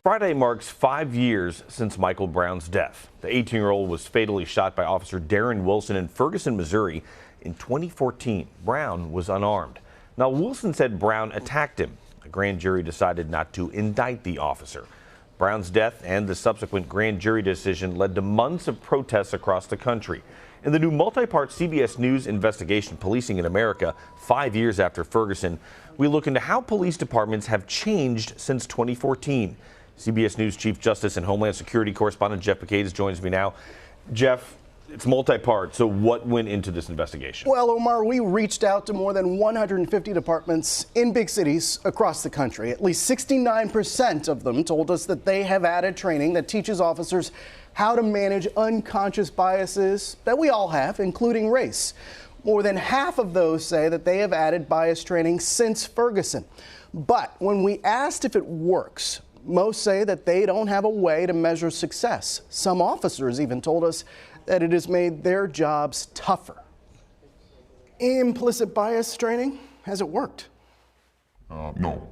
Friday marks 5 years since Michael Brown's death. The 18-year-old was fatally shot by Officer Darren Wilson in Ferguson, Missouri in 2014. Brown was unarmed. Now, Wilson said Brown attacked him. A grand jury decided not to indict the officer. Brown's death and the subsequent grand jury decision led to months of protests across the country. In the new multi-part CBS News investigation, Policing in America, 5 years after Ferguson, we look into how police departments have changed since 2014. CBS News Chief Justice and Homeland Security correspondent Jeff Pegues joins me now. Jeff, it's multi-part, so what went into this investigation? Well, Omar, we reached out to more than 150 departments in big cities across the country. At least 69% of them told us that they have added training that teaches officers how to manage unconscious biases that we all have, including race. More than half of those say that they have added bias training since Ferguson. But when we asked if it works, most say that they don't have a way to measure success. Some officers even told us that it has made their jobs tougher. Implicit bias training, has it worked? No.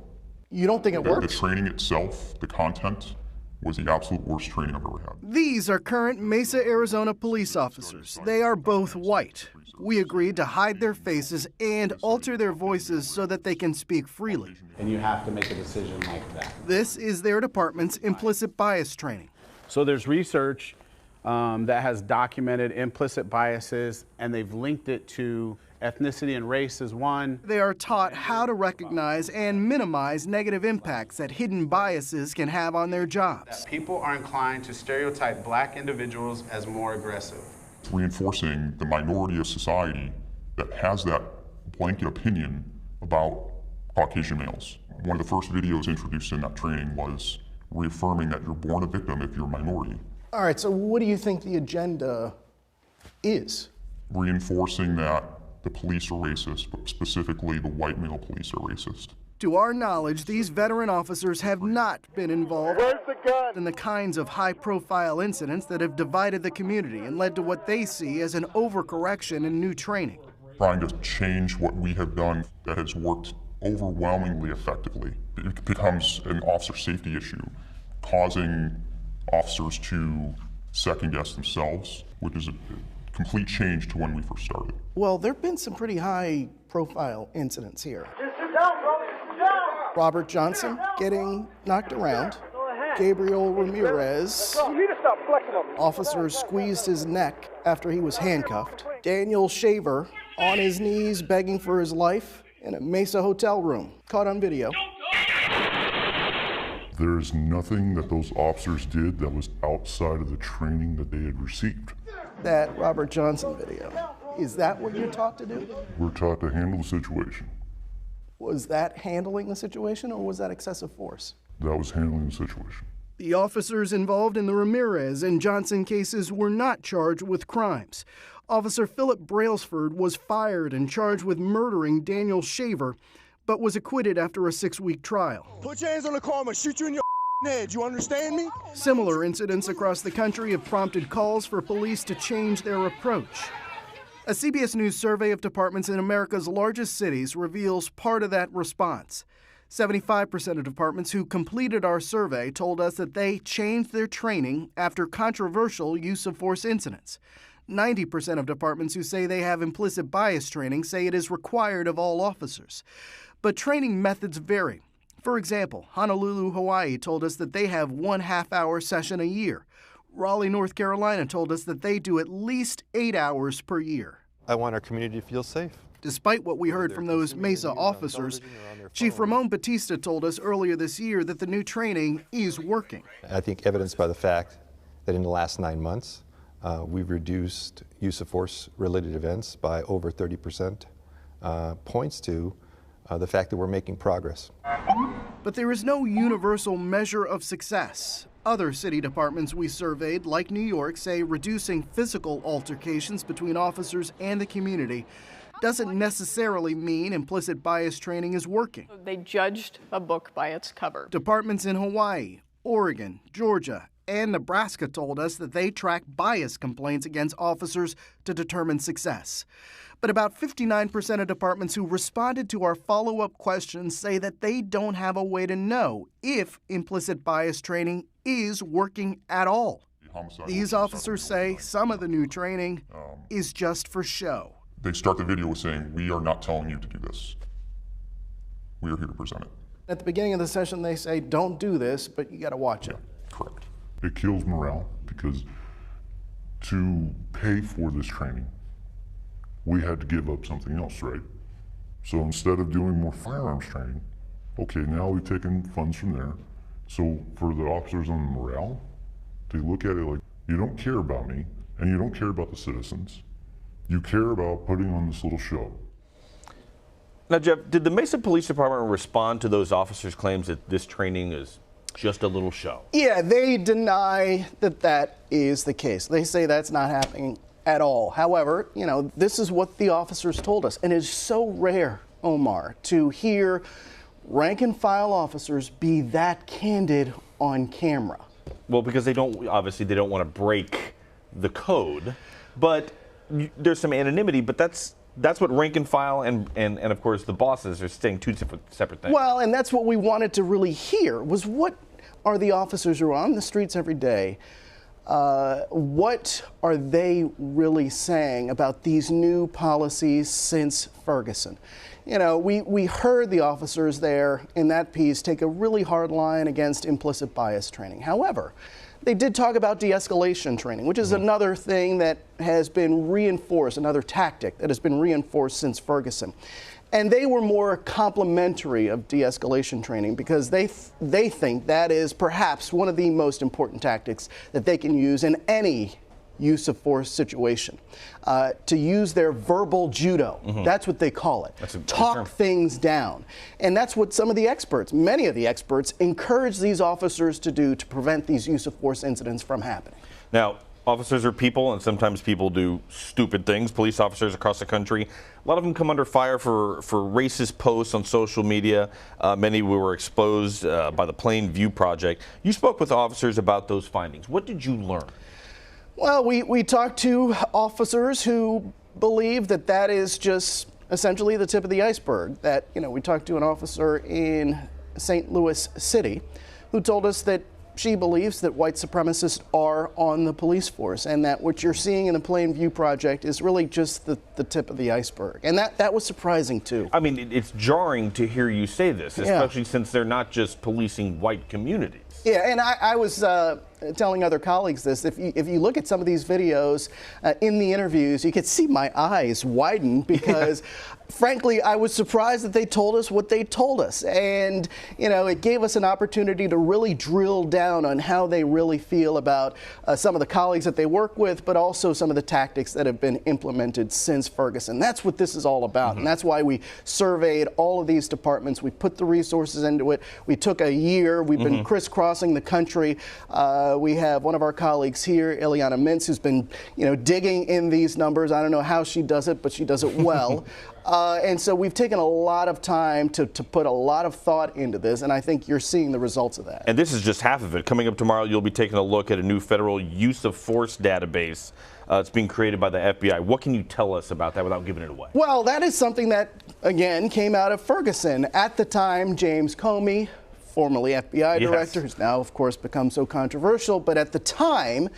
You don't think it worked? The training itself, the content, was the absolute worst training I've ever had. These are current Mesa, Arizona police officers. They are both white. We agreed to hide their faces and alter their voices so that they can speak freely. And you have to make a decision like that. This is their department's implicit bias training. So there's research that has documented implicit biases, and they've linked it to ethnicity and race as one. They are taught how to recognize and minimize negative impacts that hidden biases can have on their jobs. People are inclined to stereotype black individuals as more aggressive. Reinforcing the minority of society that has that blanket opinion about Caucasian males. One of the first videos introduced in that training was reaffirming that you're born a victim if you're a minority. All right, so what do you think the agenda is? Reinforcing that the police are racist, but specifically the white male police are racist. To our knowledge, these veteran officers have not been involved in the kinds of high-profile incidents that have divided the community and led to what they see as an overcorrection in new training. Trying to change what we have done that has worked overwhelmingly effectively. It becomes an officer safety issue, causing officers to second-guess themselves, which is a complete change to when we first started. Well, there have been some pretty high-profile incidents here. Just sit down, bro. Sit down. Robert Johnson getting knocked around. Gabriel Ramirez. You need to stop flexing up. Officers squeezed his neck after he was handcuffed. Daniel Shaver on his knees begging for his life in a Mesa hotel room. Caught on video. There's nothing that those officers did that was outside of the training that they had received. That Robert Johnson video. Is that what you're taught to do? We're taught to handle the situation. Was that handling the situation or was that excessive force? That was handling the situation. The officers involved in the Ramirez and Johnson cases were not charged with crimes. Officer Philip Brailsford was fired and charged with murdering Daniel Shaver, but was acquitted after a 6-week trial. Put your hands on the car, I'm gonna shoot you in your head, you understand me? Similar incidents across the country have prompted calls for police to change their approach. A CBS News survey of departments in America's largest cities reveals part of that response. 75% of departments who completed our survey told us that they changed their training after controversial use of force incidents. 90% of departments who say they have implicit bias training say it is required of all officers. But training methods vary. For example, Honolulu, Hawaii told us that they have 1 half-hour session a year. Raleigh, North Carolina told us that they do at least 8 hours per year. I want our community to feel safe. Despite what we heard from those Mesa officers, Chief Ramon Batista told us earlier this year that the new training is working. I think evidenced by the fact that in the last 9 months, we've reduced use of force-related events by over 30%, points to the fact that we're making progress. But there is no universal measure of success. Other city departments we surveyed, like New York, say reducing physical altercations between officers and the community doesn't necessarily mean implicit bias training is working. They judged a book by its cover. Departments in Hawaii, Oregon, Georgia, and Nebraska told us that they track bias complaints against officers to determine success. But about 59% of departments who responded to our follow-up questions say that they don't have a way to know if implicit bias training is working at all. These officers say some of the new training is just for show. They start the video with saying, "We are not telling you to do this. We are here to present it." At the beginning of the session, they say, don't do this, but you got to watch it. Correct. It kills morale because to pay for this training, we had to give up something else, right? So instead of doing more firearms training, okay, now we've taken funds from there. So for the officers on the morale, to look at it like, you don't care about me and you don't care about the citizens. You care about putting on this little show. Now, Jeff, did the Mesa Police Department respond to those officers' claims that this training is just a little show? Yeah, they deny that that is the case. They say that's not happening at all. However, this is what the officers told us. And it is so rare, Omar, to hear rank and file officers be that candid on camera. Well, because they don't want to break the code, but there's some anonymity, but that's what rank and file and of course the bosses are saying two separate things. Well, and that's what we wanted to really hear was what are the officers who are on the streets every day, what are they really saying about these new policies since Ferguson? We heard the officers there in that piece take a really hard line against implicit bias training. However, they did talk about de-escalation training, which is another thing that has been reinforced, another tactic that has been reinforced since Ferguson. And they were more complimentary of de-escalation training because they think that is perhaps one of the most important tactics that they can use in any use of force situation. To use their verbal judo, that's what they call it. Talk things down. And that's what some of the experts, many of the experts, encourage these officers to do to prevent these use of force incidents from happening. Now, officers are people, and sometimes people do stupid things. Police officers across the country, a lot of them come under fire for racist posts on social media. Many were exposed by the Plain View Project. You spoke with officers about those findings. What did you learn? Well, we talked to officers who believe that that is just essentially the tip of the iceberg. That, we talked to an officer in St. Louis City who told us that she believes that white supremacists are on the police force and that what you're seeing in the Plain View Project is really just the tip of the iceberg. And that was surprising, too. I mean, it's jarring to hear you say this, especially since they're not just policing white communities. Yeah, and I was telling other colleagues this. If you look at some of these videos in the interviews, you could see my eyes widen because, frankly, I was surprised that they told us what they told us. And, it gave us an opportunity to really drill down on how they really feel about some of the colleagues that they work with, but also some of the tactics that have been implemented since Ferguson. That's what this is all about. And that's why we surveyed all of these departments. We put the resources into it. We took a year. We've been crisscrossing the country. We have one of our colleagues here, Ileana Mintz, who's been, digging in these numbers. I don't know how she does it, but she does it well. And so we've taken a lot of time to put a lot of thought into this, and I think you're seeing the results of that. And this is just half of it. Coming up tomorrow, you'll be taking a look at a new federal use of force database. It's being created by the FBI. What can you tell us about that without giving it away? Well, that is something that, again, came out of Ferguson. At the time, James Comey, formerly FBI director, who's now, of course, become so controversial, but at the time,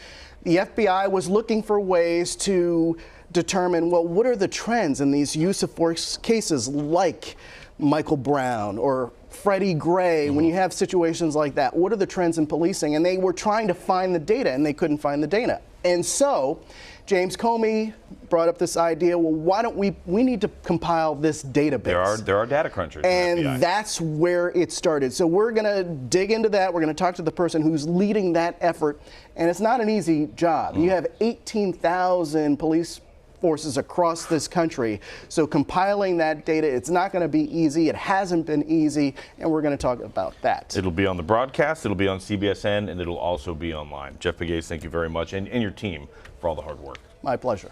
the FBI was looking for ways to determine, well, what are the trends in these use of force cases like Michael Brown or Freddie Gray, when you have situations like that? What are the trends in policing? And they were trying to find the data, and they couldn't find the data. And so James Comey brought up this idea, well, why don't we need to compile this database. There are data crunchers. And that's where it started. So we're going to dig into that. We're going to talk to the person who's leading that effort. And it's not an easy job. You have 18,000 police forces across this country. So compiling that data, it's not going to be easy. It hasn't been easy, and we're going to talk about that. It'll be on the broadcast, it'll be on CBSN, and it'll also be online. Jeff Pegues, thank you very much, and your team for all the hard work. My pleasure.